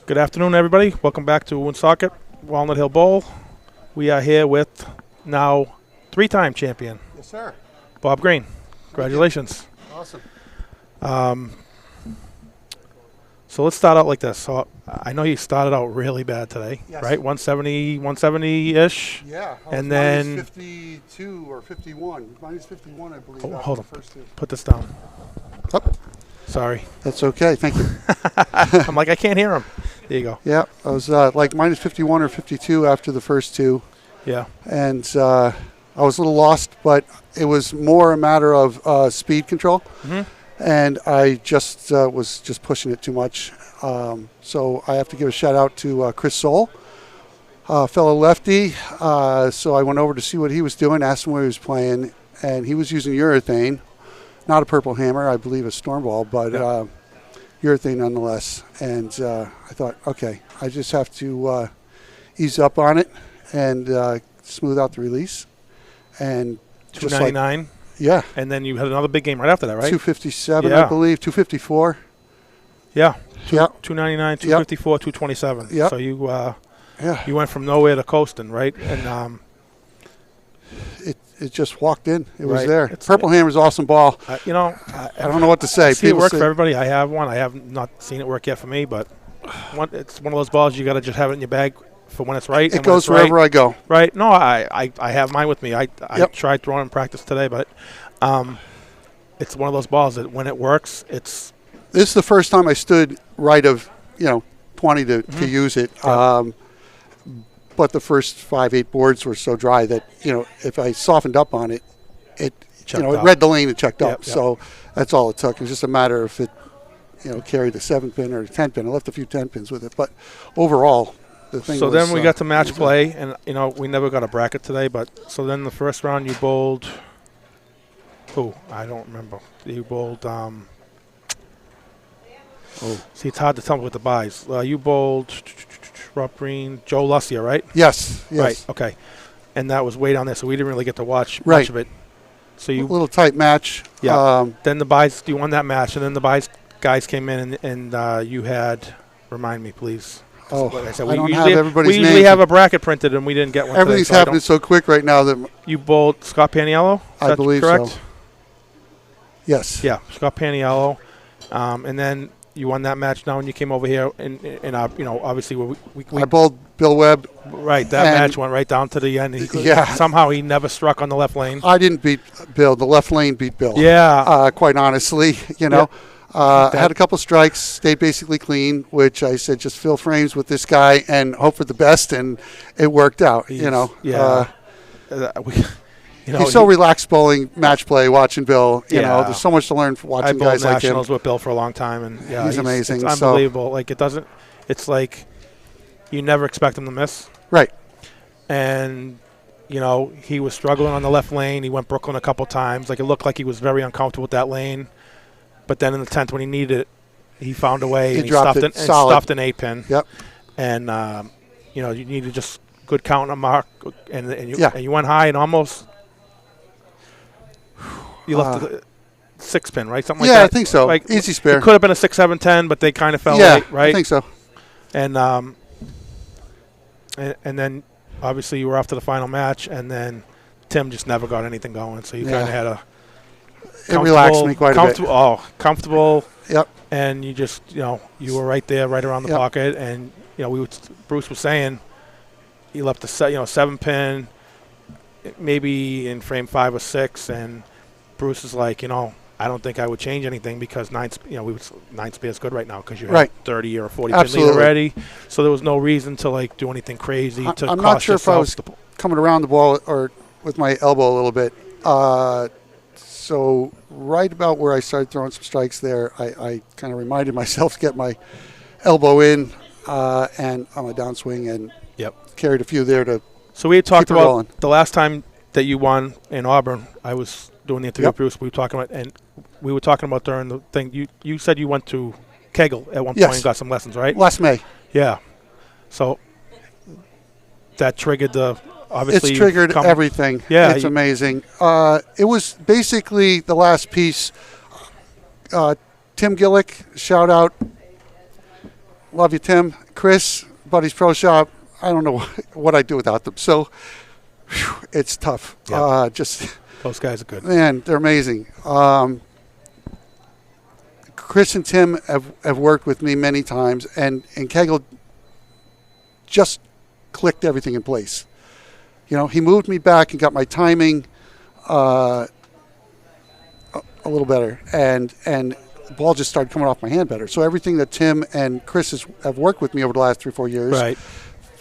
Good afternoon, everybody. Welcome back to Woonsocket, Walnut Hill Bowl. We are here with now three-time champion, Yes, sir. Bob Greene. Congratulations. Awesome. So let's start out like this. So I know you started out really bad today, Yes. right? 170-ish. Yeah. And then minus 52 or 51. Minus 51, I believe. hold on. The first two. Put this down. Oh, Sorry. that's okay. Thank you. I'm like, I can't hear him. There you go. Yeah, I was like minus 51 or 52 after the first two. Yeah. And I was a little lost, but it was more a matter of speed control. Mm-hmm. And I just was just pushing it too much. So I have to give a shout out to Chris Soule, fellow lefty. So I went over to see what he was doing, asked him what he was playing, and he was using urethane, not a purple hammer, I believe a storm ball, but urethane nonetheless. And I thought, okay, I just have to ease up on it and smooth out the release. And just 299. Yeah. And then you had another big game right after that, right? 257, Yeah. I believe, 254. Yeah. Yeah. 299, 254, 227. Yep. So you Yeah. you went from nowhere to coasting, right? And It just walked in. It was Right. there. It's- Purple Hammer's awesome ball. I I don't know what to say. see it People work say- for everybody. I have one. I have not seen it work yet for me, but it's one of those balls you got to just have it in your bag for when it's right. It and when goes it's right. wherever I go. Right? No, I have mine with me. I Yep. tried throwing in practice today, but it's one of those balls that when it works, it's This is the first time I stood right of 20 to use it. Yeah. But the first 5-8 boards were so dry that if I softened up on it, it Checked it up. read the lane and checked up. Yep, yep. So that's all it took. It was just a matter of it carried a 7-pin or a 10-pin. I left a few 10-pins with it, but overall the thing. So was, then we got to match it was play, and we never got a bracket today. But so then the first round you bowled. Who? I don't remember. You bowled. See, it's hard to tell with the buys. You bowled Rob Greene, Joe Lucia, right? Yes. Right. Okay. And that was way down there, so we didn't really get to watch Right. much of it. So A you. little tight match. Yeah. Then the buys. You won that match, and then the buys guys came in, and you had. Remind me, please. Oh, Like I said, I don't usually, have everybody's we usually names. have a bracket printed, and we didn't get one. Everything's today, so I happening so quick right now that don't- You bowled Scott Paniello. Is I that believe correct? so. Yes. Yeah, Scott Paniello, and then you won that match. Now when you came over here, and obviously we I bowled Bill Webb. right that and- match went right down to the end. Yeah. Somehow he never struck on the left lane. I didn't beat Bill. The left lane beat Bill. Yeah. Quite honestly, I had a couple strikes, stayed basically clean, which I said just fill frames with this guy and hope for the best, and it worked out. Yeah. He's so relaxed bowling match play, watching Bill. Yeah. There's so much to learn from I watching bowled guys like him. nationals with Bill for a long time, and yeah, He's amazing, It's so- unbelievable. Like it doesn't. It's like you never expect him to miss. Right. And he was struggling on the left lane. He went Brooklyn a couple times. Like it looked like he was very uncomfortable with that lane. But then in the 10th, when he needed it, he found a way He and he dropped stuffed it and solid. stuffed an 8-pin. Yep. And you needed just good count and mark, and Yeah. you went high and almost you left the 6-pin, right? Something like that. I think so. Like, Easy spare. It could have been a 6, 7, 10, but they kind of fell Yeah, late, right? I think so. And and then obviously you were off to the final match, and then Tim just never got anything going. So you Yeah. kind of had a It relaxed me quite a bit. comfortable. Yep. And you just, you were right there, right around the Yep. pocket, and Bruce was saying he left the 7-pin, maybe in frame 5 or 6, and Bruce is like, I don't think I would change anything because nine speed is good right now because you have Right. 30 or 40 pin lead Absolutely. already, so there was no reason to do anything crazy to I'm cost not sure if I yourself was the coming around the ball or with my elbow a little bit. So right about where I started throwing some strikes there, I kind of reminded myself to get my elbow in and on my downswing and Yep. carried a few there to So we had talked Keep it about rolling. the last time that you won in Auburn. I was doing the interview Yep. with Bruce. We were talking about during the thing. You said you went to Kegel at one Yes. point and got some lessons, right? last May. Yeah. So that triggered the obviously. It's triggered come- everything. Yeah, It's amazing. It was basically the last piece. Tim Gillick, shout out. love you, Tim. Chris, Buddy's Pro Shop. I don't know what I'd do without them. So it's tough. Yeah. Just Those guys are good. man, they're amazing. Chris and Tim have worked with me many times, and Kegel just clicked everything in place. You know, he moved me back and got my timing a little better, and the ball just started coming off my hand better. So everything that Tim and Chris have worked with me over the last 3 or 4 years, Right.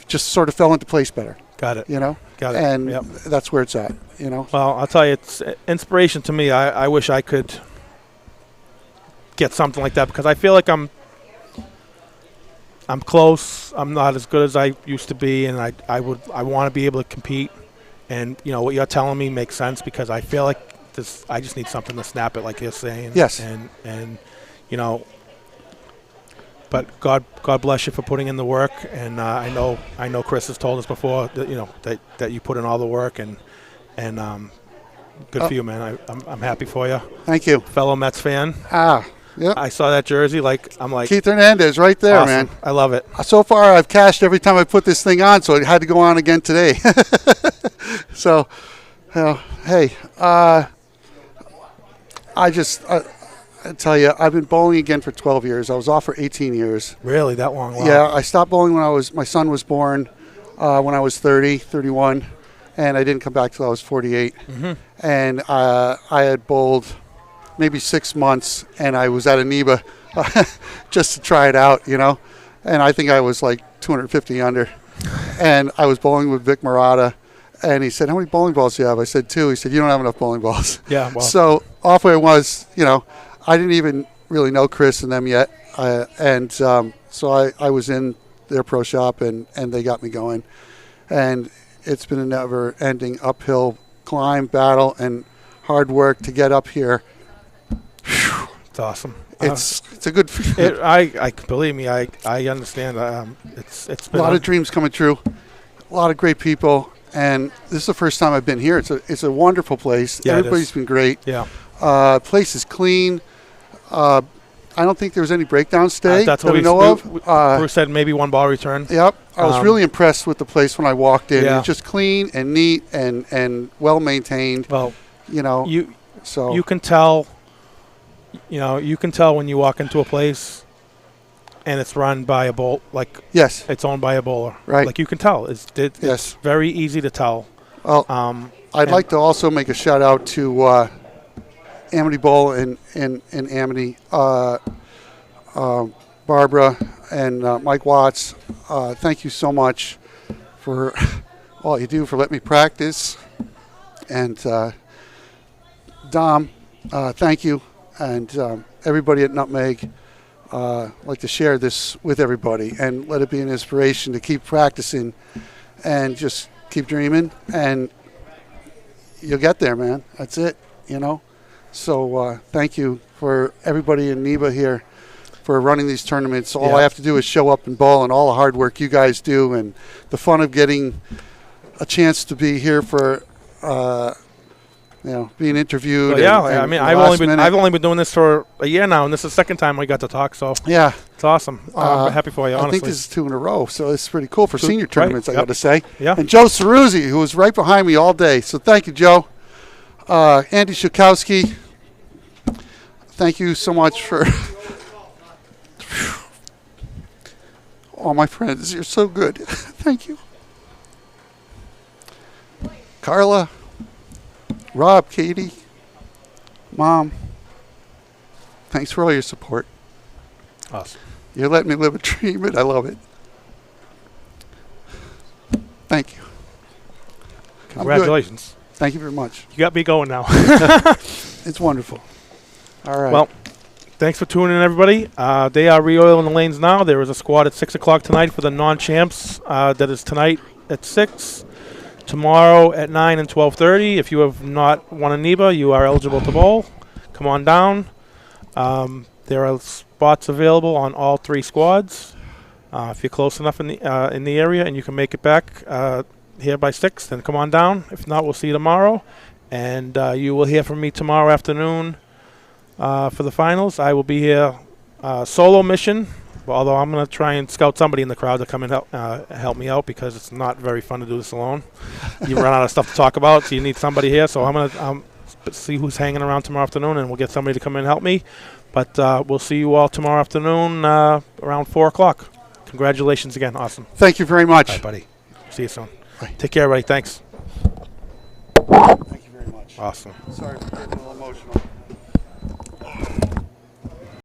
just sort of fell into place better. Got it. You know, Got it. and Yep. that's where it's at. You know. Well, I'll tell you, it's inspiration to me. I wish I could get something like that because I feel like I'm close. I'm not as good as I used to be, and I want to be able to compete. And you know what you're telling me makes sense because I feel like this. I just need something to snap it, like you're saying. Yes. And you know. But God bless you for putting in the work, and I know Chris has told us before that you know that you put in all the work, and good for you, man. I'm happy for you. Thank you. Fellow Mets fan. Yep. I saw that jersey. I'm like Keith Hernandez right there, awesome. man. I love it. So far, I've cashed every time I put this thing on, so it had to go on again today. So, you know, hey, I tell you, I've been bowling again for 12 years. I was off for 18 years. Really, that long? Wow. Yeah, I stopped bowling when my son was born, when I was 31, and I didn't come back till I was 48. Mm-hmm. And I had bowled maybe 6 months, and I was at a NEBA just to try it out, you know. And I think I was like 250 under. And I was bowling with Vic Murata, and he said, "How many bowling balls do you have?" I said, 2. He said, "You don't have enough bowling balls." Yeah, well. So off I was, you know. I didn't even really know Chris and them yet. So I was in their pro shop, and they got me going. And it's been a never-ending uphill climb, battle, and hard work to get up here. It's awesome. It's a good feeling. I believe me. I understand. It's been A lot of dreams coming true. A lot of great people. And this is the first time I've been here. It's a wonderful place. Yeah, Everybody's been great. Yeah. Place is clean. I don't think there was any breakdowns today That's that what we know of. Bruce said maybe one ball return. Yep. I was really impressed with the place when I walked in. Yeah. It's just clean and neat and well maintained. Well, you know. you can tell. You know, you can tell when you walk into a place, and it's run by a bowl like Yes. it's owned by a bowler. Right. Like you can tell. It's Yes. very easy to tell. Well, I'd like to also make a shout out to Amity Bowl and Amity, Barbara and Mike Watts. Thank you so much for all you do for letting me practice. And Dom, thank you. And everybody at Nutmeg, I'd like to share this with everybody and let it be an inspiration to keep practicing and just keep dreaming. And you'll get there, man. That's it, you know. So thank you for everybody in NEBA here for running these tournaments. All I have to do is show up and bowl, and all the hard work you guys do and the fun of getting a chance to be here for being interviewed. Well, I mean, I've only been doing this for a year now, and this is the second time we got to talk. So yeah, it's awesome. I'm happy for you. Honestly, I think this is 2 in a row, so it's pretty cool for senior tournaments. Right. I got to say. Yeah. And Joe Ceruzzi, who was right behind me all day. So thank you, Joe. Andy Shukowski, thank you so much for all my friends. You're so good. Thank you. Carla, Rob, Katie, Mom, thanks for all your support. Awesome. You're letting me live a dream, and I love it. Thank you. Congratulations. Thank you very much. You got me going now. It's wonderful. All right. Well, thanks for tuning in, everybody. They are re-oiling the lanes now. There is a squad at 6 o'clock tonight for the non-champs. That is tonight at 6. Tomorrow at 9 and 12:30. If you have not won a NEBA, you are eligible to bowl. Come on down. There are spots available on all 3 squads. If you're close enough in the area and you can make it back here by 6, then come on down. If not, we'll see you tomorrow. And you will hear from me tomorrow afternoon for the finals. I will be here solo mission although I'm going to try and scout somebody in the crowd to come and help me out, because it's not very fun to do this alone. You run out of stuff to talk about, so you need somebody here. So I'm going to see who's hanging around tomorrow afternoon, and we'll get somebody to come in and help me. But we'll see you all tomorrow afternoon around 4 o'clock. Congratulations again. Awesome. Thank you very much. All right, buddy. See you soon. Bye. Take care, everybody. Thanks. Thank you very much. Awesome. Sorry for getting a little emotional.